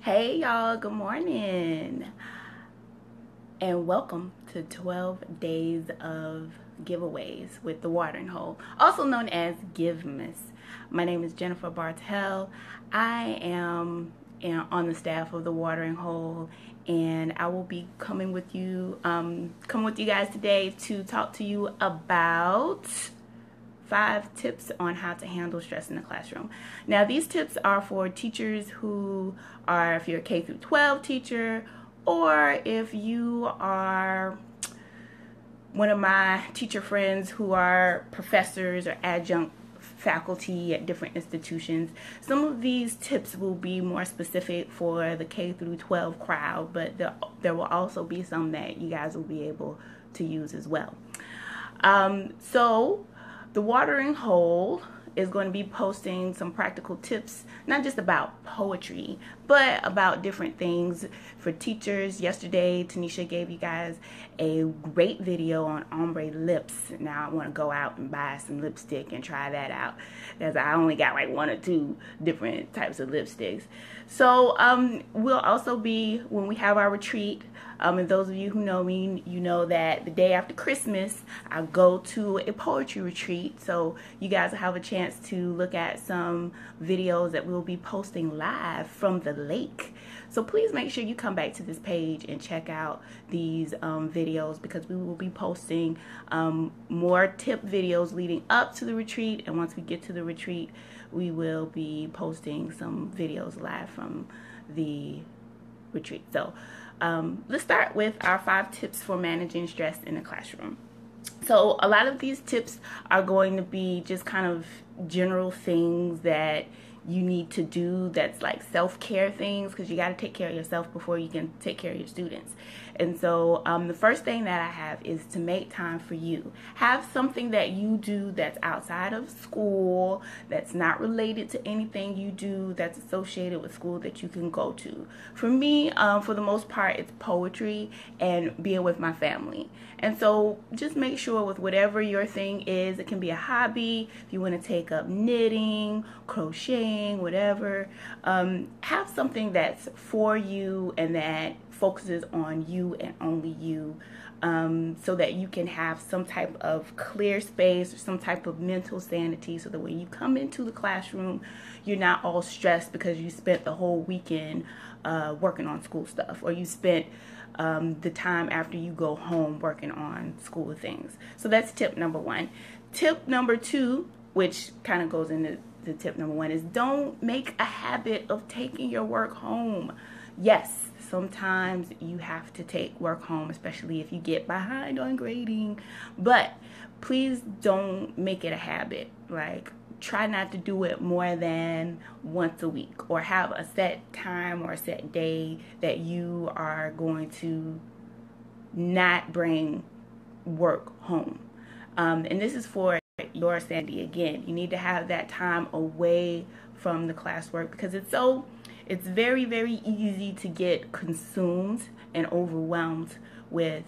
Hey y'all, good morning and welcome to 12 days of giveaways with the watering hole, also known as Givemas. My name is Jennifer Bartell. I am on the staff of the watering hole, and I will be coming with you guys today to talk to you about 5 tips on how to handle stress in the classroom. Now, these tips are for teachers who are, if you're a K through 12 teacher, or if you are one of my teacher friends who are professors or adjunct faculty at different institutions. Some of these tips will be more specific for the K through 12 crowd, but there will also be some that you guys will be able to use as well. So the watering hole is going to be posting some practical tips, not just about poetry, but about different things for teachers. Yesterday, Tanisha gave you guys a great video on ombre lips. Now I want to go out and buy some lipstick and try that out, because I only got like 1 or 2 different types of lipsticks. So we'll also be, when we have our retreat, and those of you who know me, you know that the day after Christmas, I go to a poetry retreat. So you guys will have a chance to look at some videos that we'll be posting live from the lake. So please make sure you come back to this page and check out these videos, because we will be posting more tip videos leading up to the retreat. And once we get to the retreat, we will be posting some videos live from the retreat. So let's start with our 5 tips for managing stress in the classroom. So a lot of these tips are going to be just kind of general things that you need to do, that's like self-care things, because you got to take care of yourself before you can take care of your students. And so the first thing that I have is to make time for you. Have something that you do that's outside of school, that's not related to anything you do that's associated with school, that you can go to. For me, for the most part, it's poetry and being with my family. And so just make sure with whatever your thing is, it can be a hobby, if you want to take up knitting, crocheting, whatever, have something that's for you and that focuses on you and only you, so that you can have some type of clear space or some type of mental sanity, so that when you come into the classroom, you're not all stressed because you spent the whole weekend working on school stuff, or you spent the time after you go home working on school things. So that's tip number 1. Tip number 2, which kind of goes into the tip number 1, is don't make a habit of taking your work home. Yes, sometimes you have to take work home, especially if you get behind on grading, but please don't make it a habit. Like, try not to do it more than once a week, or have a set time or a set day that you are going to not bring work home. And this is for your sanity. Again, you need to have that time away from the classwork, because it's very, very easy to get consumed and overwhelmed with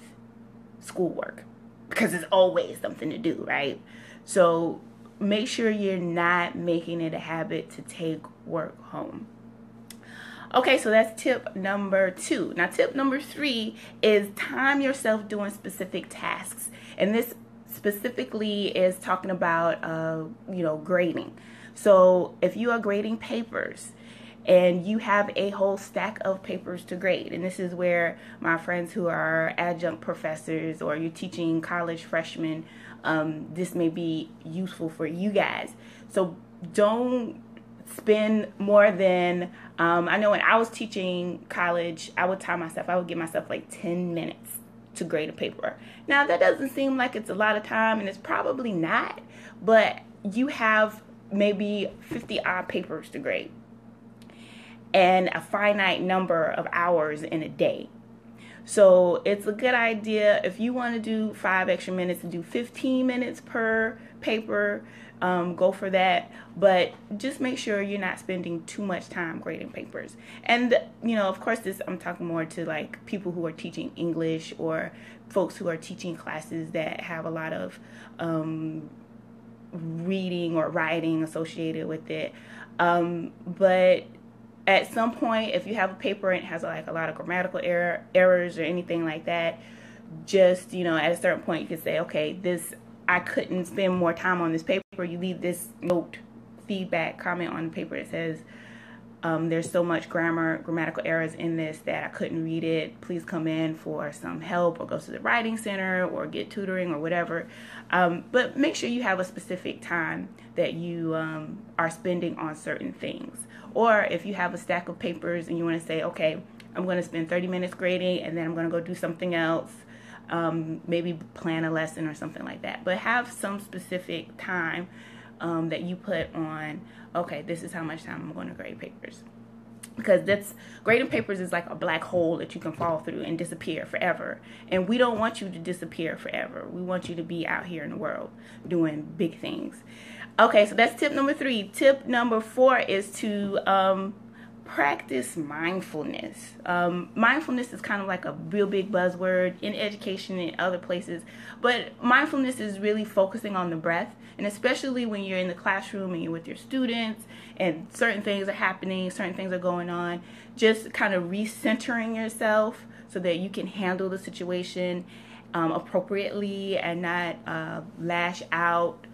schoolwork, because it's always something to do, right? So make sure you're not making it a habit to take work home. Okay, so that's tip number 2. Now, tip number 3 is time yourself doing specific tasks. And this specifically is talking about, grading. So if you are grading papers and you have a whole stack of papers to grade, and this is where my friends who are adjunct professors, or you're teaching college freshmen, this may be useful for you guys. So don't spend more than, I know when I was teaching college, I would give myself like 10 minutes to grade a paper. Now, that doesn't seem like it's a lot of time, and it's probably not, but you have maybe 50 odd papers to grade and a finite number of hours in a day. So it's a good idea, if you want to do 5 extra minutes, and do 15 minutes per paper, go for that. But just make sure you're not spending too much time grading papers. And, of course, I'm talking more to like people who are teaching English, or folks who are teaching classes that have a lot of reading or writing associated with it. But at some point, if you have a paper and it has like a lot of grammatical errors or anything like that, just, you know, at a certain point you can say, okay, this, I couldn't spend more time on this paper. You leave this note, feedback, comment on the paper that says, there's so much grammatical errors in this that I couldn't read it. Please come in for some help, or go to the writing center, or get tutoring, or whatever. But make sure you have a specific time that you are spending on certain things. Or if you have a stack of papers and you want to say, okay, I'm going to spend 30 minutes grading and then I'm going to go do something else, maybe plan a lesson or something like that. But have some specific time that you put on, okay, this is how much time I'm going to grade papers. Because grading papers is like a black hole that you can fall through and disappear forever. And we don't want you to disappear forever. We want you to be out here in the world doing big things. Okay, so that's tip number 3. Tip number 4 is to practice mindfulness. Mindfulness is kind of like a real big buzzword in education and other places, but mindfulness is really focusing on the breath. And especially when you're in the classroom and you're with your students and certain things are happening, certain things are going on, just kind of recentering yourself so that you can handle the situation appropriately and not lash out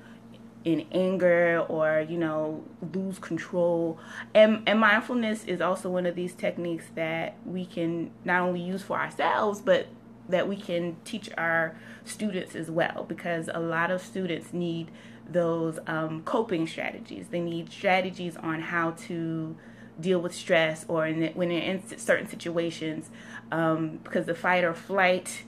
in anger or, you know, lose control. And mindfulness is also one of these techniques that we can not only use for ourselves, but that we can teach our students as well, because a lot of students need those coping strategies. They need strategies on how to deal with stress, or when they're in certain situations, because the fight or flight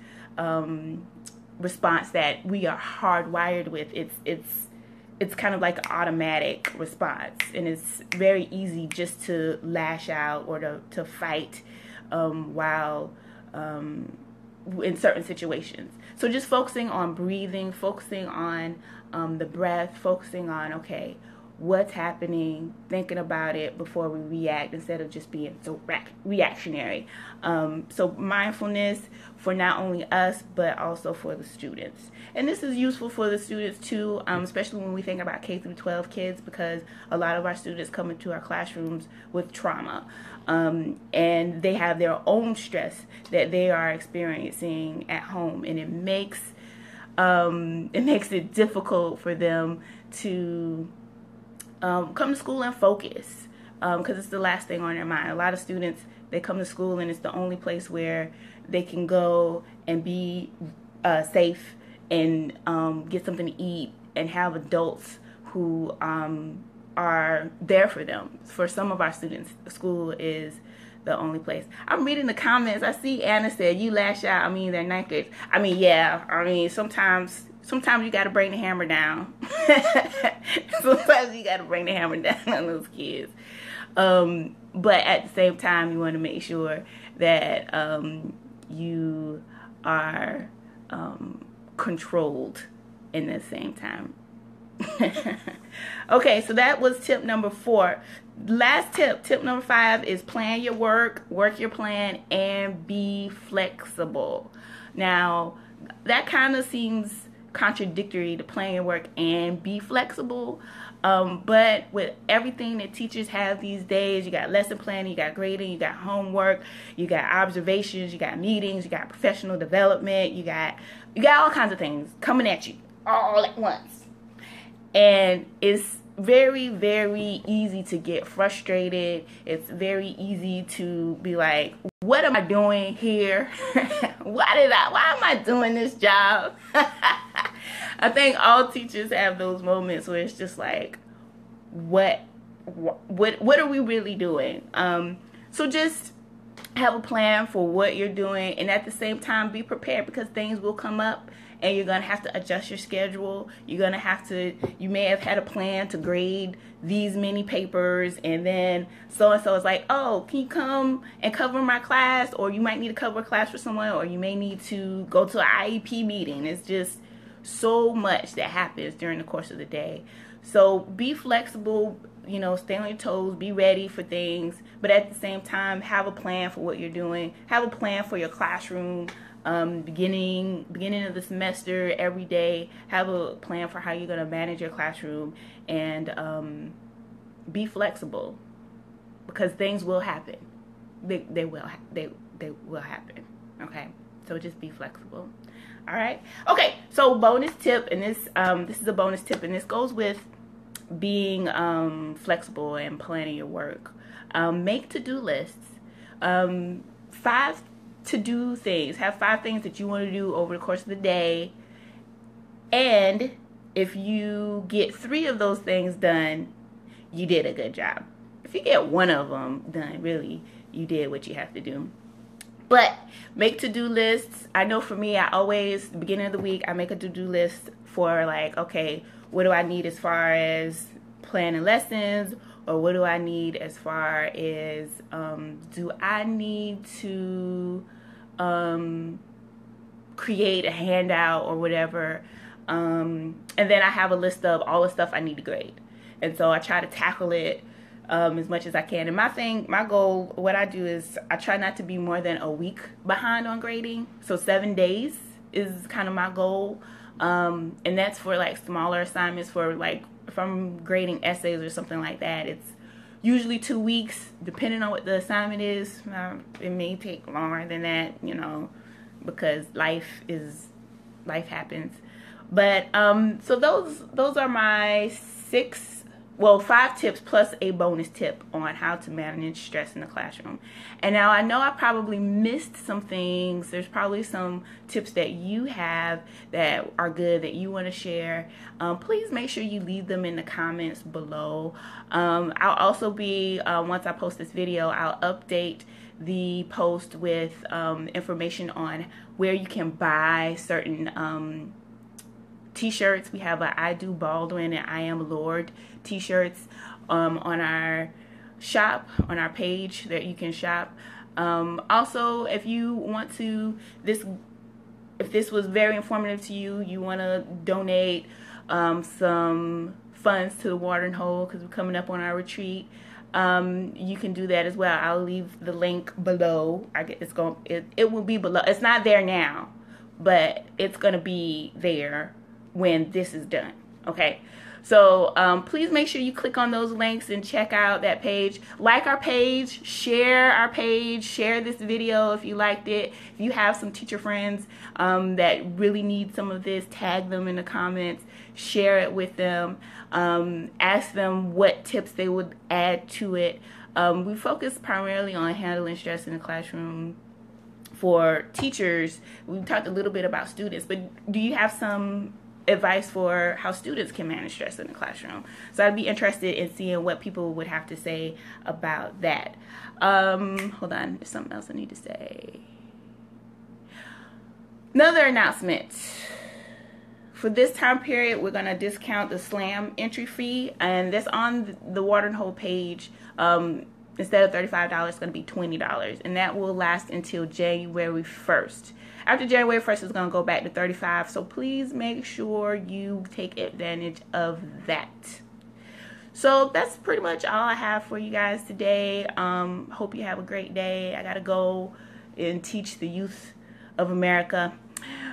response that we are hardwired with, it's kind of like an automatic response, and it's very easy just to lash out or to fight while in certain situations. So just focusing on breathing, focusing on the breath, focusing on, okay, what's happening, thinking about it before we react instead of just being so reactionary. So mindfulness for not only us, but also for the students. And this is useful for the students too, especially when we think about K through 12 kids, because a lot of our students come into our classrooms with trauma. And they have their own stress that they are experiencing at home, and it makes it difficult for them to come to school and focus, because it's the last thing on their mind. A lot of students, they come to school and it's the only place where they can go and be safe and get something to eat and have adults who are there for them. For some of our students, school is the only place. I'm reading the comments. I see Anna said, you lash out. I mean, they're ninth graders. I mean, yeah. I mean, sometimes you got to bring the hammer down. Sometimes you got to bring the hammer down on those kids. But at the same time, you want to make sure that you are controlled in the same time. Okay, so that was tip number 4. Last tip number 5 is plan your work your plan, and be flexible. Now, that kind of seems contradictory, to plan your work and be flexible. But with everything that teachers have these days, you got lesson planning, you got grading, you got homework, you got observations, you got meetings, you got professional development, you got all kinds of things coming at you all at once. And it's very, very easy to get frustrated. It's very easy to be like, what am I doing here? Why am I doing this job? I think all teachers have those moments where it's just like, what are we really doing? So just have a plan for what you're doing, and at the same time be prepared, because things will come up and you're gonna have to adjust your schedule. You may have had a plan to grade these many papers, and then so-and-so is like, oh, can you come and cover my class? Or you might need to cover a class for someone, or you may need to go to an IEP meeting. It's just so much that happens during the course of the day. So be flexible, you know, stay on your toes, be ready for things, but at the same time, have a plan for what you're doing. Have a plan for your classroom. Beginning of the semester, every day, have a plan for how you're going to manage your classroom, and be flexible, because things will happen. They will happen. Okay, so just be flexible. All right. Okay, so bonus tip, and this is a bonus tip, and this goes with being flexible and planning your work. Make to-do lists. 5 to-do things. Have 5 things that you want to do over the course of the day. And if you get 3 of those things done, you did a good job. If you get 1 of them done, really, you did what you have to do. But make to-do lists. I know for me, the beginning of the week, I make a to-do list for like, okay, what do I need as far as planning lessons? Or what do I need as far as, do I need to create a handout or whatever? And then I have a list of all the stuff I need to grade. And so I try to tackle it as much as I can. And my goal, what I do is I try not to be more than a week behind on grading. So 7 days is kind of my goal. And that's for like smaller assignments. For like, if I'm grading essays or something like that, it's usually 2 weeks, depending on what the assignment is. It may take longer than that, you know, because life happens. But so those are my 5 tips plus a bonus tip on how to manage stress in the classroom. And now I know I probably missed some things. There's probably some tips that you have that are good that you want to share. Please make sure you leave them in the comments below. I'll also be, once I post this video, I'll update the post with information on where you can buy certain t-shirts. We have a I Do Baldwin and I Am Lord t-shirts on our shop, on our page that you can shop. Also, if you want to, if this was very informative to you, you want to donate some funds to the Watering Hole because we're coming up on our retreat, you can do that as well. I'll leave the link below. It will be below. It's not there now, but it's gonna be there when this is done. Okay, so please make sure you click on those links and check out that page. Like our page, share this video if you liked it. If you have some teacher friends that really need some of this, tag them in the comments, share it with them, ask them what tips they would add to it. We focus primarily on handling stress in the classroom for teachers. We talked a little bit about students, but do you have some advice for how students can manage stress in the classroom? So I'd be interested in seeing what people would have to say about that. Hold on, there's something else I need to say. Another announcement. For this time period, we're going to discount the SLAM entry fee, and that's on the Watering Hole page. Instead of $35, it's going to be $20, and that will last until January 1st. After January 1st, it's going to go back to $35, so please make sure you take advantage of that. So that's pretty much all I have for you guys today. Hope you have a great day. I got to go and teach the youth of America.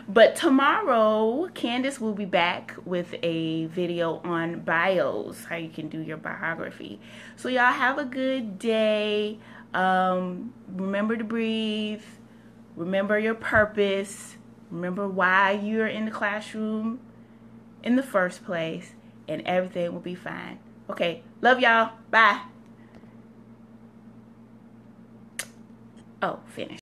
But tomorrow, Candace will be back with a video on bios, how you can do your biography. So y'all have a good day. Remember to breathe. Remember your purpose. Remember why you're in the classroom in the first place. And everything will be fine. Okay, love y'all. Bye. Oh, finished.